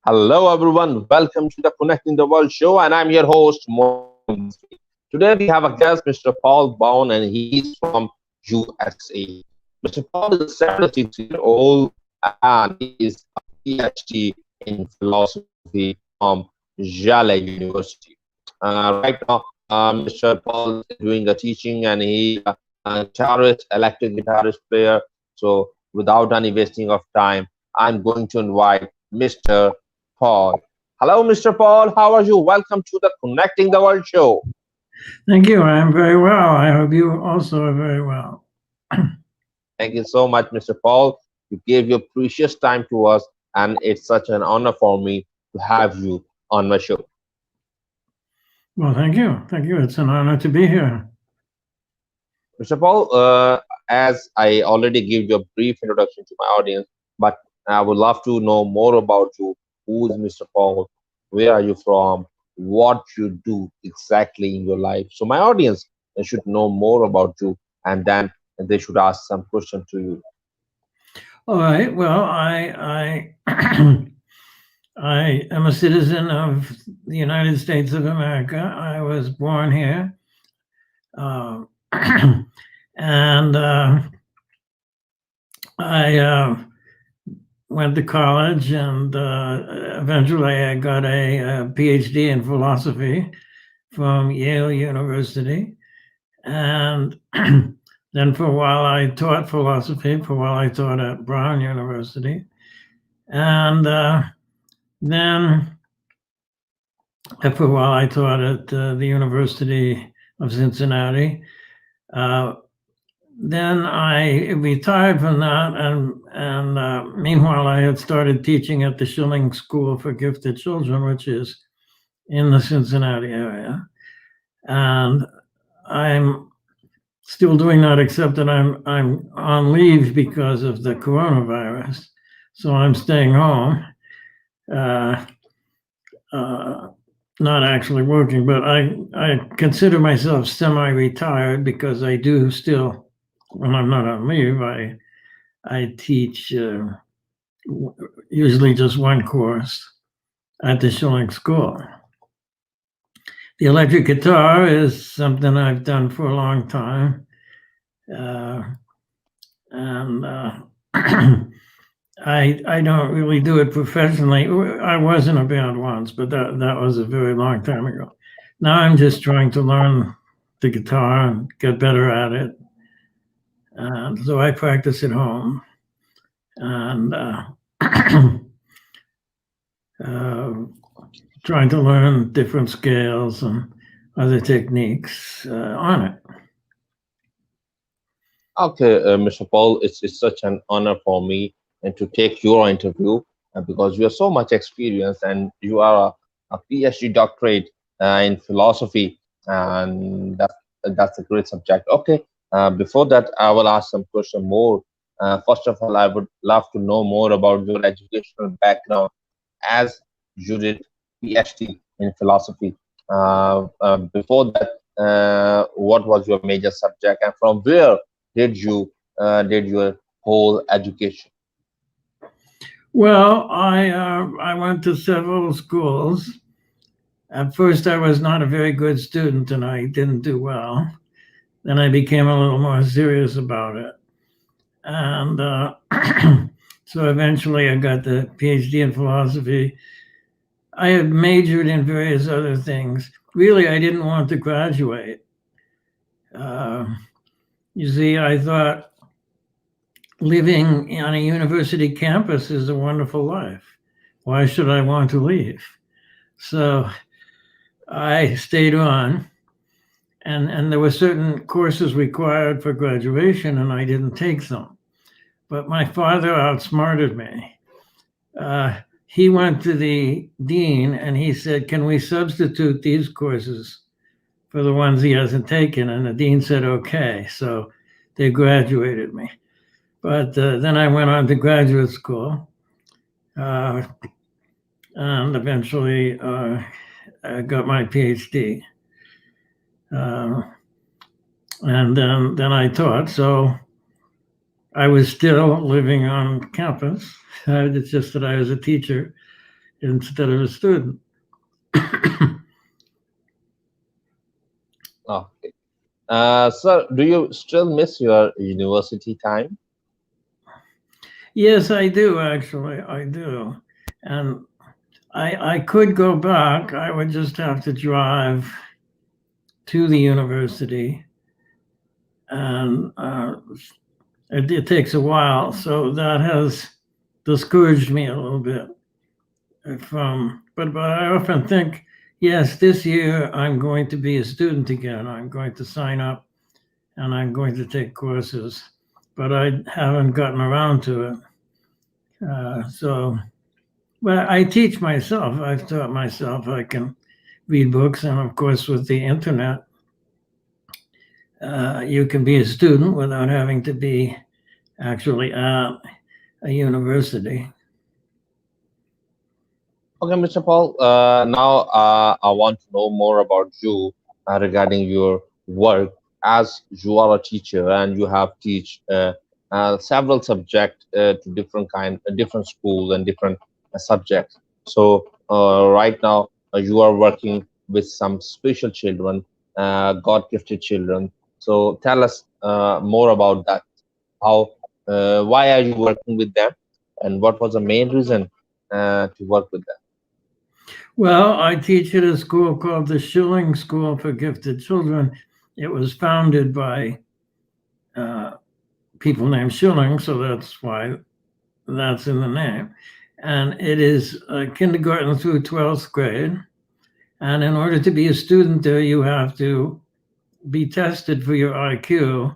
Hello, everyone. Welcome to the Connecting the World show, and I'm your host, Muniem. Today, we have a guest, Mr. Paul Bowen, and he's from USA. Mr. Paul is a 76-year-old, and he is a PhD in philosophy from Yale University. Right now, Mr. Paul is doing a teaching, and he a guitarist, electric guitarist player. So, without any wasting of time, I'm going to invite Mr. Paul. Hello, Mr. Paul. How are you? Welcome to the Connecting the World show. Thank you. I'm very well. I hope you also are very well. Thank you so much, Mr. Paul. You gave your precious time to us, and it's such an honor for me to have you on my show. Well, thank you. Thank you. It's an honor to be here. Mr. Paul, as I already gave you a brief introduction to my audience, but I would love to know more about you. Who is Mr. Paul? Where are you from? What you do exactly in your life? So my audience should know more about you, and then they should ask some question to you. All right. Well, I am a citizen of the United States of America. I was born here, uh, and I went to college, and eventually I got a Ph.D. in philosophy from Yale University. And then for a while I taught philosophy, for a while I taught at Brown University. And then for a while I taught at the University of Cincinnati. Then I retired from that, and meanwhile I had started teaching at the Schilling School for Gifted Children, which is in the Cincinnati area. And I'm still doing that, except that I'm on leave because of the coronavirus. So I'm staying home, not actually working, but I consider myself semi-retired because I do still, when I'm not on leave, I teach usually just one course at the Schilling School. The electric guitar is something I've done for a long time. And I don't really do it professionally. I was in a band once, but that was a very long time ago. Now I'm just trying to learn the guitar and get better at it. And so I practice at home. And trying to learn different scales and other techniques on it. Okay, Mr. Paul, it's such an honor for me and to take your interview because you have so much experience and you are a PhD doctorate in philosophy, and that's a great subject. Okay, before that, I will ask some question more. First of all, I would love to know more about your educational background as you did PhD in philosophy. Before that, what was your major subject, and from where did your whole education? Well, I went to several schools. At first, I was not a very good student, and I didn't do well. Then I became a little more serious about it, and so eventually I got the PhD in philosophy. I had majored in various other things. Really, I didn't want to graduate. You see, I thought living on a university campus is a wonderful life. Why should I want to leave? So I stayed on, and there were certain courses required for graduation, and I didn't take them. But my father outsmarted me. He went to the dean and he said, "Can we substitute these courses for the ones he hasn't taken?" And the dean said, "Okay." So they graduated me. But then I went on to graduate school, and eventually I got my PhD. And then I taught. So I was still living on campus. It's just that I was a teacher instead of a student. Okay. Sir, do you still miss your university time? Yes, I do, actually. I do. And I could go back. I would just have to drive to the university. And it takes a while. So that has discouraged me a little bit but I often think, yes, this year I'm going to be a student again. I'm going to sign up and I'm going to take courses, but I haven't gotten around to it. But I teach myself. I've taught myself. I can read books, and of course, with the internet, you can be a student without having to be actually at a university. Okay, Mr. Paul. Now I want to know more about you regarding your work, as you are a teacher and you have teach several subjects to different schools and different subjects. So right now you are working with some special children, God-gifted children. So tell us more about that. How, why are you working with them, and what was the main reason to work with them? Well, I teach at a school called the Schilling School for Gifted Children. It was founded by people named Schilling, so that's why that's in the name. And it is kindergarten through 12th grade. And in order to be a student there, you have to be tested for your IQ,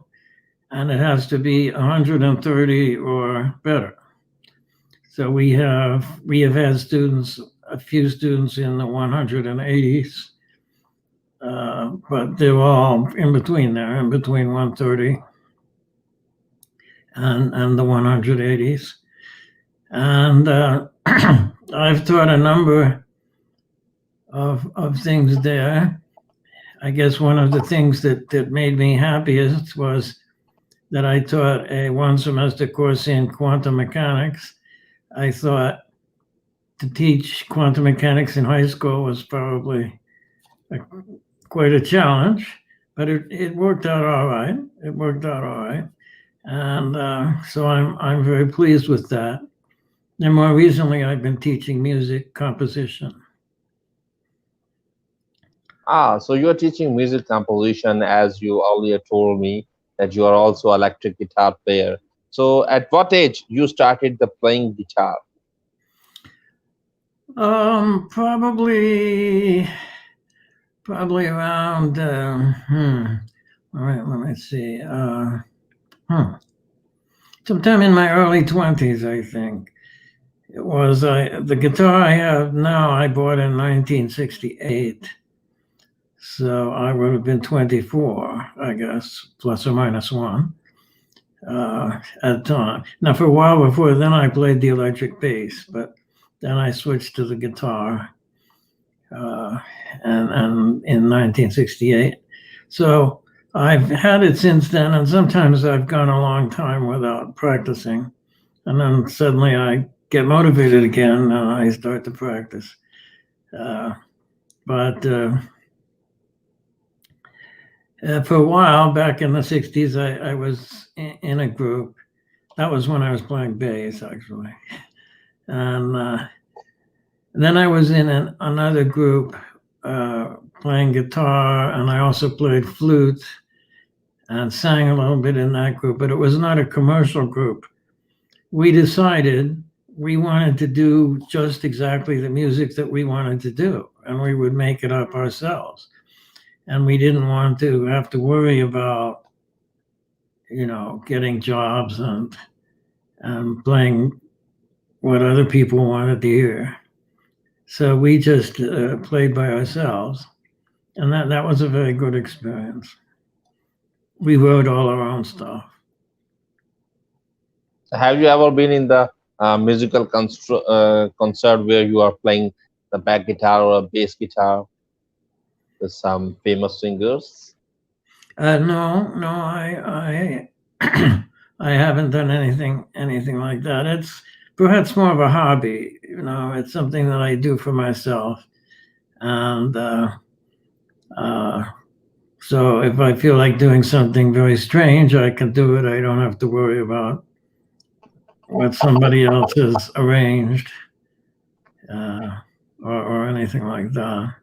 and it has to be 130 or better. So we have had students, a few students in the 180s, but they're all in between there, in between 130 and the 180s. And I've taught a number of things there. I guess one of the things that made me happiest was that I taught a one semester course in quantum mechanics. I thought to teach quantum mechanics in high school was probably quite a challenge, but it worked out all right. It worked out all right. And so I'm very pleased with that. And more recently, I've been teaching music composition. So you're teaching music composition, as you earlier told me that you are also electric guitar player. So at what age you started the playing guitar? Probably around. All right, let me see. Sometime in my early 20s, I think. It was the guitar I have now. I bought in 1968. So I would have been 24, I guess, plus or minus one at the time. Now, for a while before then, I played the electric bass, but then I switched to the guitar and in 1968. So I've had it since then, and sometimes I've gone a long time without practicing. And then suddenly I get motivated again and I start to practice. But for a while, back in the 60s, I was in a group. That was when I was playing bass, actually. And then I was in another group playing guitar, and I also played flute and sang a little bit in that group, but it was not a commercial group. We decided we wanted to do just exactly the music that we wanted to do, and we would make it up ourselves. And we didn't want to have to worry about, getting jobs and playing what other people wanted to hear. So we just played by ourselves, and that was a very good experience. We wrote all our own stuff. Have you ever been in the musical concert where you are playing the back guitar or a bass guitar with some famous singers? No, I I haven't done anything like that. perhaps more of a hobby. You know, it's something that I do for myself. And so if I feel like doing something very strange, I can do it. I don't have to worry about what somebody else has arranged or anything like that.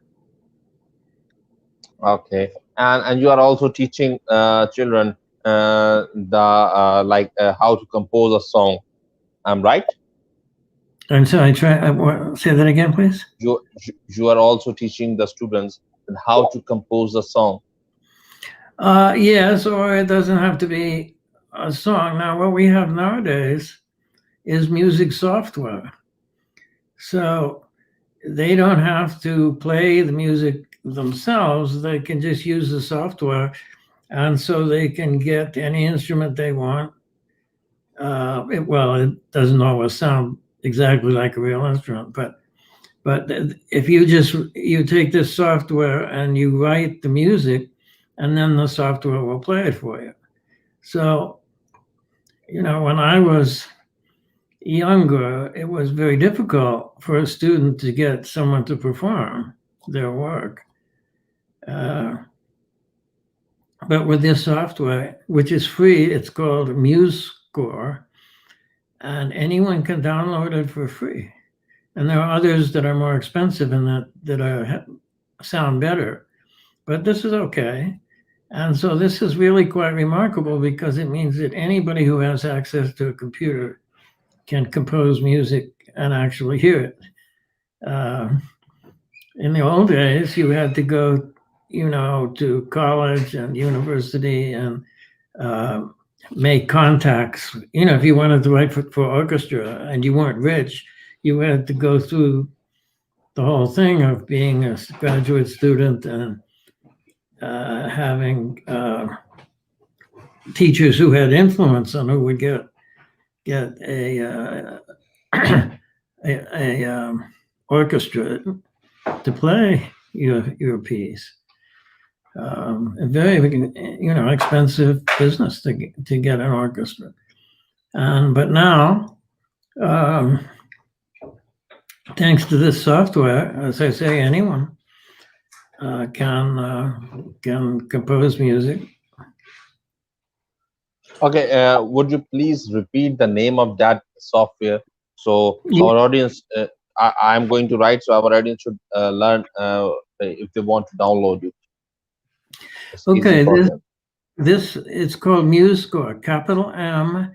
Okay, and you are also teaching children how to compose a song. I'm right. And so I try. Say that again, please. You are also teaching the students how to compose a song. Yes, or it doesn't have to be a song. Now, what we have nowadays is music software. So they don't have to play the music themselves. They can just use the software. And so they can get any instrument they want. It doesn't always sound exactly like a real instrument, but if you take this software and you write the music, and then the software will play it for you. So, you know, when I was younger, it was very difficult for a student to get someone to perform their work. But with this software, which is free, it's called MuseScore, and anyone can download it for free. And there are others that are more expensive and that sound better, but this is okay. And so this is really quite remarkable because it means that anybody who has access to a computer can compose music and actually hear it. In the old days, you had to go, you know, to college and university and make contacts. You know, if you wanted to write for orchestra and you weren't rich, you had to go through the whole thing of being a graduate student and having teachers who had influence on who would get a orchestra to play your piece. A very, you know, expensive business to get an orchestra. But now, thanks to this software, as I say, anyone can compose music. Okay, would you please repeat the name of that software so our audience? I'm going to write, so our audience should learn if they want to download it. Okay, this it's called MuseScore, capital M-U-S-E,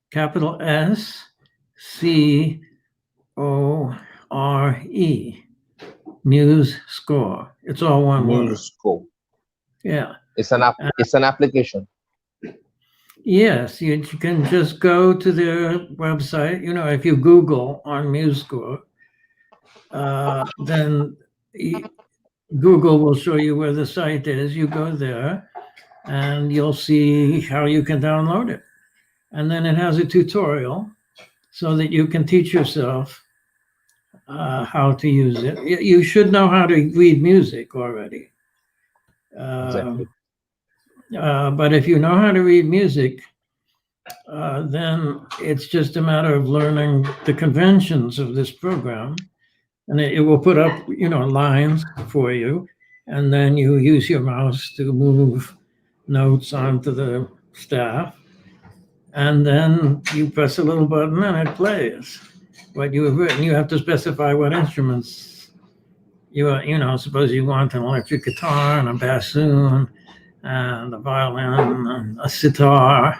capital S-C-O-R-E, MuseScore. It's all one word. MuseScore. Yeah. It's an application. Yes, you can just go to their website. You know, if you Google on MuseScore, then Google will show you where the site is. You go there and you'll see how you can download it. And then it has a tutorial so that you can teach yourself how to use it. You should know how to read music already. Exactly. But if you know how to read music, then it's just a matter of learning the conventions of this program. And it will put up, you know, lines for you. And then you use your mouse to move notes onto the staff. And then you press a little button and it plays what you have written. You have to specify what instruments you know, suppose you want an electric guitar and a bassoon and a violin and a sitar.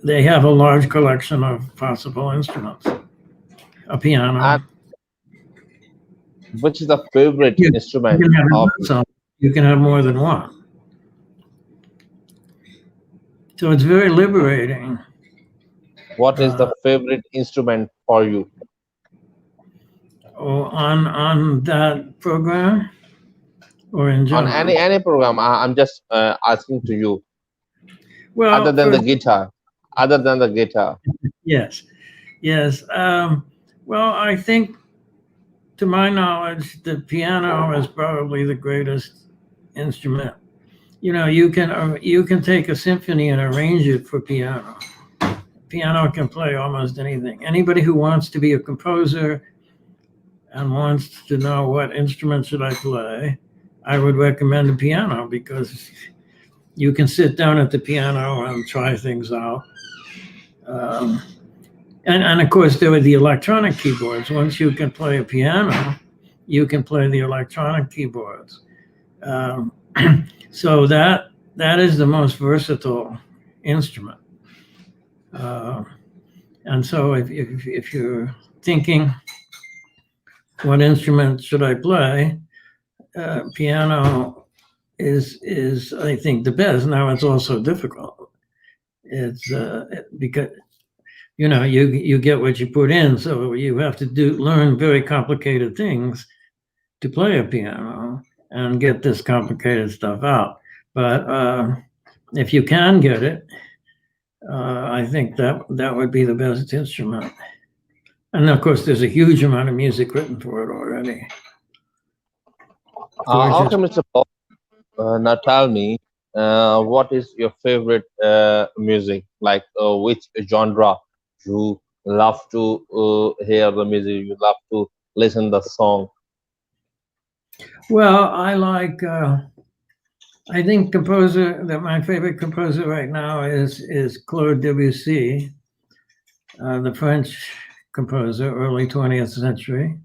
They have a large collection of possible instruments. A piano. And which is the favorite instrument? You can have more than one. So it's very liberating. What is the favorite instrument for you? On that program, or in general? On any program. I'm just asking to you. Well, other than the guitar. Yes. Well, I think, to my knowledge, the piano is probably the greatest instrument you can take a symphony and arrange it for piano. Piano can play almost anything. Anybody who wants to be a composer and wants to know what instrument should I play, I would recommend a piano, because you can sit down at the piano and try things out. And of course, there are the electronic keyboards. Once you can play a piano, you can play the electronic keyboards. So that is the most versatile instrument. And so if you're thinking, what instrument should I play? Piano is I think the best. Now it's also difficult. It's because you get what you put in, so you have to learn very complicated things to play a piano and get this complicated stuff out. But if you can get it, I think that would be the best instrument. And of course, there's a huge amount of music written for it already. Okay, Mr. Paul. Now tell me, what is your favorite music? Like, which genre you love to hear the music? You love to listen the song? Well, I think my favorite composer right now is Claude Debussy, the French composer, early 20th century.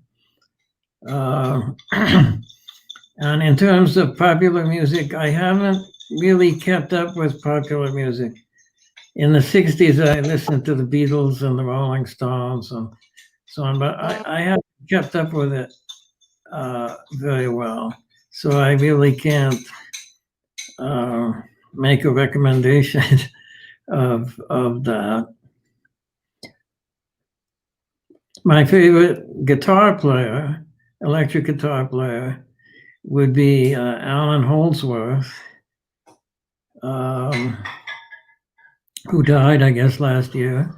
And in terms of popular music, I haven't really kept up with popular music. In the 60s, I listened to the Beatles and the Rolling Stones and so on, but I haven't kept up with it very well. So I really can't make a recommendation of that. My favorite guitar player, electric guitar player, would be Alan Holdsworth, who died, I guess, last year.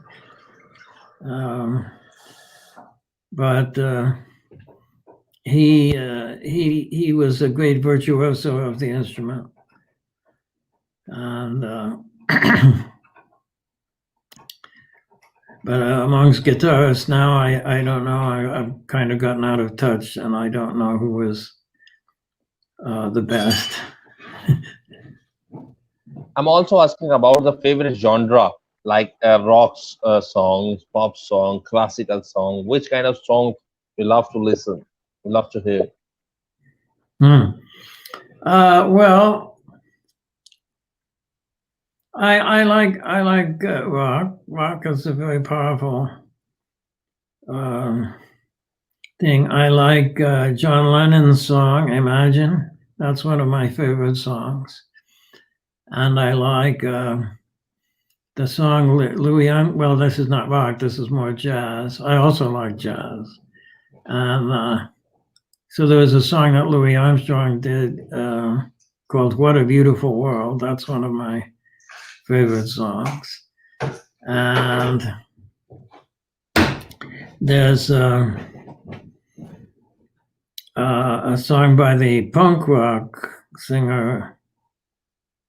But he was a great virtuoso of the instrument, and but amongst guitarists now, I don't know. I've kind of gotten out of touch, and I don't know who is the best. I'm also asking about the favorite genre, like rock songs, pop song, classical song. Which kind of song you love to listen? You love to hear? Well, I like rock. Rock is a very powerful thing. I like John Lennon's song "Imagine." That's one of my favorite songs. And I like the song Louis Armstrong. Well, this is not rock. This is more jazz. I also like jazz. And so there was a song that Louis Armstrong did called "What a Beautiful World." That's one of my favorite songs. And there's a song by the punk rock singer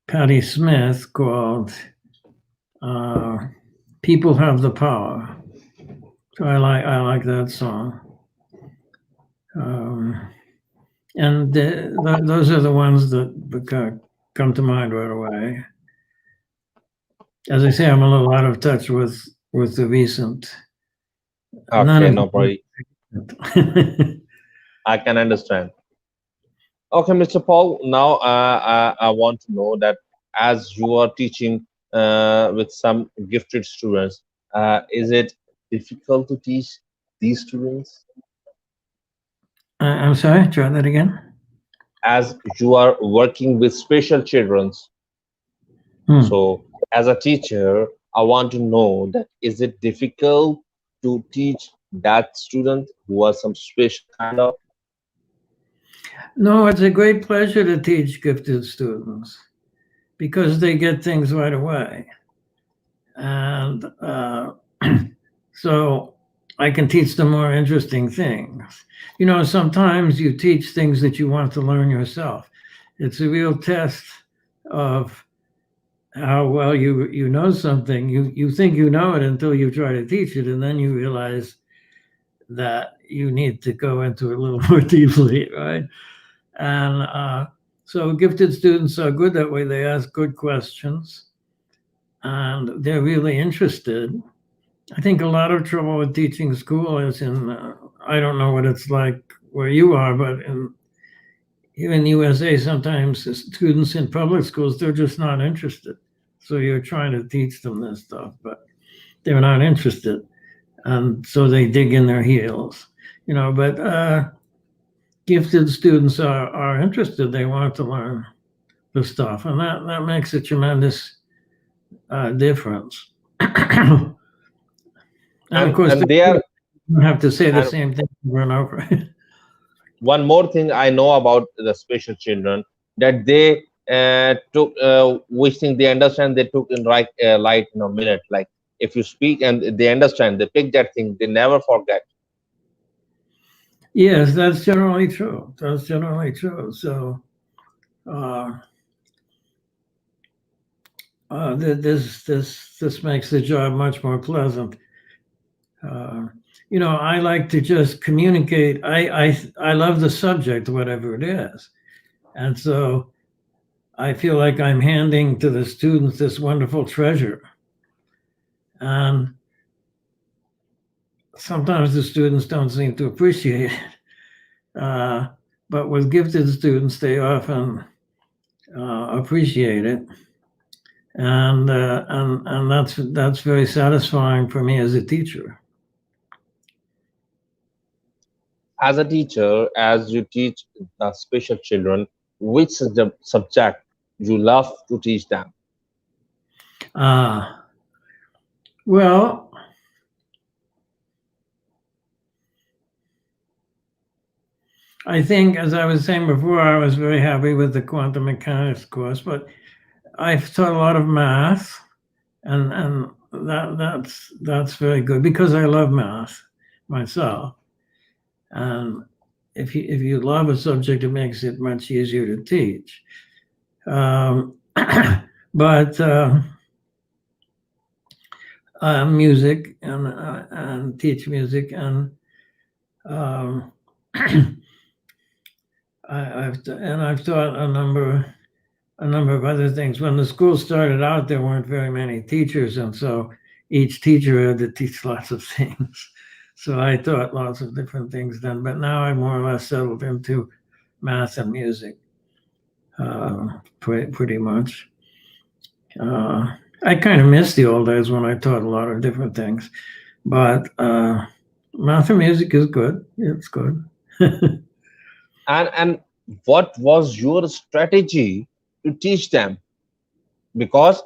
Patti Smith called "People Have the Power." So I like that song. And those are the ones that come to mind right away. As I say, I'm a little out of touch with the recent. Okay, no worry. I can understand. Okay, Mr. Paul. Now I want to know that as you are teaching with some gifted students, is it difficult to teach these students? I'm sorry, try that again. As you are working with special children, so as a teacher, I want to know that is it difficult to teach that student who are some special kind of? No, it's a great pleasure to teach gifted students because they get things right away. And so I can teach them more interesting things. Sometimes you teach things that you want to learn yourself. It's a real test of how well you know something. You think you know it until you try to teach it, and then you realize that you need to go into it a little more deeply, right? And so gifted students are good that way. They ask good questions, and they're really interested. I think a lot of trouble with teaching school is in, I don't know what it's like where you are, but here in the USA, sometimes the students in public schools, they're just not interested. So you're trying to teach them this stuff, but they're not interested. And so they dig in their heels, but gifted students are interested. They want to learn the stuff, and that makes a tremendous difference. And of course, and they are, you have to say the and same thing over and over. one more thing I know about the special children, that they took which thing they understand, they took in light in a minute. Like if you speak and they understand, they pick that thing, they never forget. Yes, that's generally true. That's generally true. So this makes the job much more pleasant. I like to just communicate. I love the subject, whatever it is, and so I feel like I'm handing to the students this wonderful treasure. And sometimes the students don't seem to appreciate it. But with gifted students, they often appreciate it. And that's very satisfying for me as a teacher. As a teacher, as you teach the special children, which is the subject you love to teach them? Well, I think, as I was saying before, I was very happy with the quantum mechanics course, but I've taught a lot of math, and that's very good because I love math myself. And if you love a subject, it makes it much easier to teach. But music and teach music, and I've taught a number of other things. When the school started out, there weren't very many teachers, and so each teacher had to teach lots of things. So I taught lots of different things then, but now I'm more or less settled into math and music, pretty much. I kind of miss the old days when I taught a lot of different things, but math and music is good. It's good. And what was your strategy to teach them? Because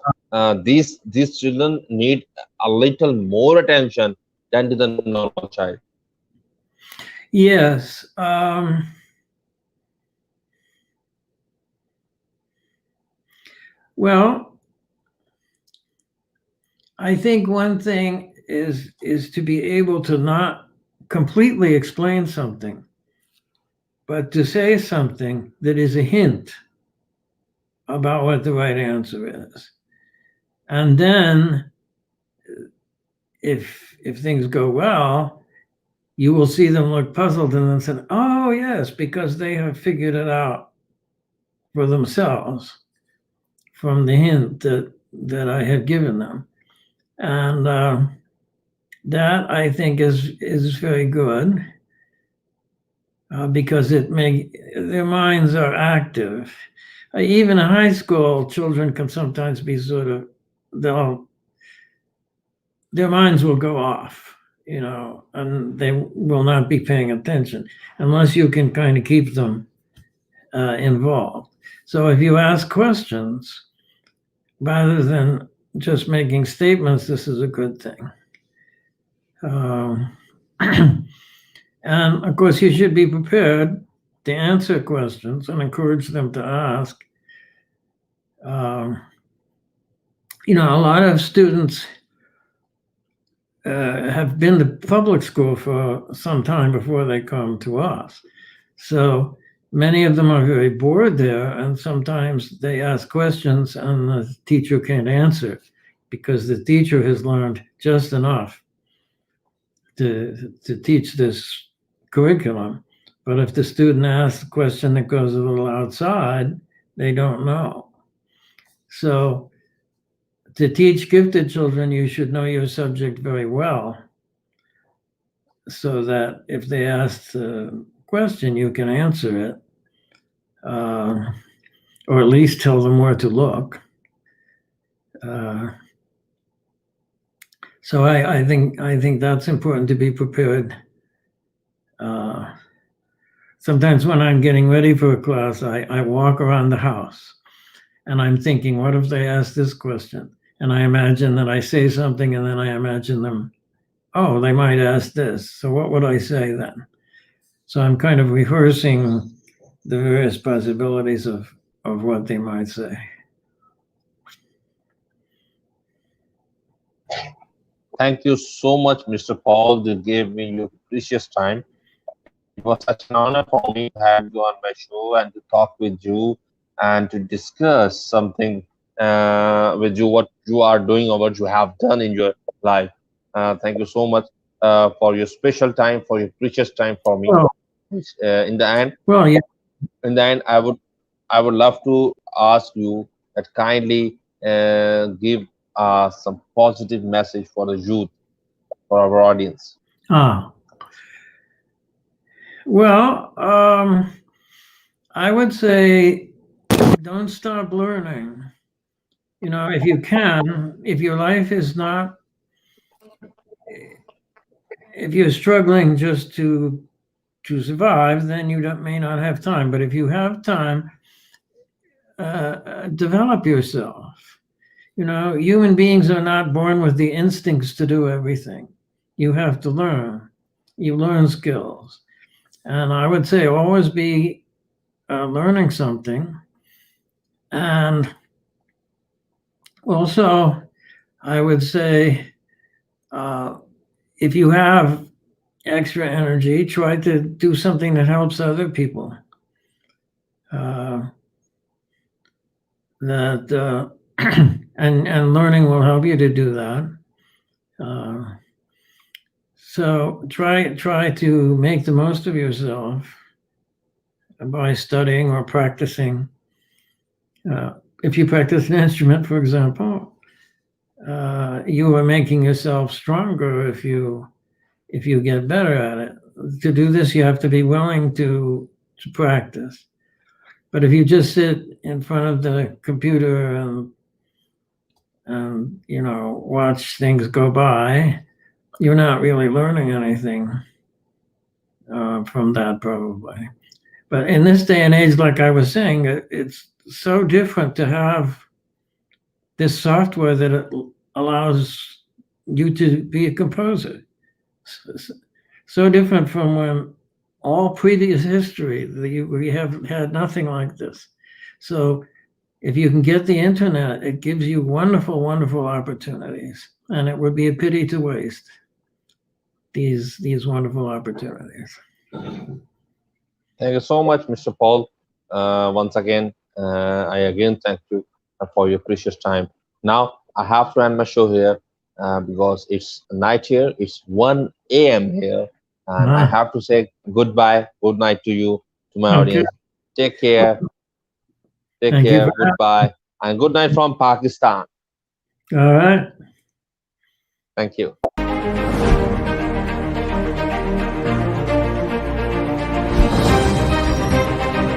these children need a little more attention than to the normal child. Yes. Well, I think one thing is to be able to not completely explain something, but to say something that is a hint about what the right answer is. And then if things go well, you will see them look puzzled and then say, oh, yes, because they have figured it out for themselves from the hint that I had given them. And that, I think, is very good because their minds are active. Even in high school, children can sometimes be their minds will go off, and they will not be paying attention unless you can kind of keep them involved. So if you ask questions rather than just making statements, this is a good thing. And of course, you should be prepared to answer questions and encourage them to ask. A lot of students have been to public school for some time before they come to us. So many of them are very bored there, and sometimes they ask questions and the teacher can't answer because the teacher has learned just enough to teach this curriculum. But if the student asks a question that goes a little outside, they don't know. So to teach gifted children, you should know your subject very well, so that if they ask the question, you can answer it, or at least tell them where to look. So I think that's important, to be prepared. Sometimes when I'm getting ready for a class, I walk around the house and I'm thinking, what if they ask this question? And I imagine that I say something, and then I imagine them, oh, they might ask this. So what would I say then? So I'm kind of rehearsing the various possibilities of what they might say. Thank you so much, Mr. Paul. You gave me your precious time. It was such an honor for me to have you on my show and to talk with you and to discuss something with you, what you are doing or what you have done in your life. Thank you so much for your special time, for your precious time for me. Well, In the end, yeah. I would love to ask you that kindly give some positive message for the youth, for our audience. Well, I would say don't stop learning. If you can, if your life is not, if you're struggling just to survive, then you may not have time. But if you have time, develop yourself. Human beings are not born with the instincts to do everything. You have to learn. You learn skills. And I would say always be learning something. And also, I would say if you have extra energy, try to do something that helps other people. And learning will help you to do that. So try to make the most of yourself by studying or practicing. If you practice an instrument, for example, you are making yourself stronger if you get better at it. To do this, you have to be willing to practice. But if you just sit in front of the computer and watch things go by, you're not really learning anything from that, probably. But in this day and age, like I was saying, it's so different to have this software that allows you to be a composer. So different from when all previous history, we have had nothing like this. So if you can get the internet, it gives you wonderful, wonderful opportunities, and it would be a pity to waste these wonderful opportunities. Thank you so much, Mr. Paul. Once again, I again thank you for your precious time. Now, I have to end my show here because it's night here. It's 1 a.m. here. And I have to say goodbye, good night to you, to my audience. Take care. Take care. Goodbye. And good night from Pakistan. All right. Thank you.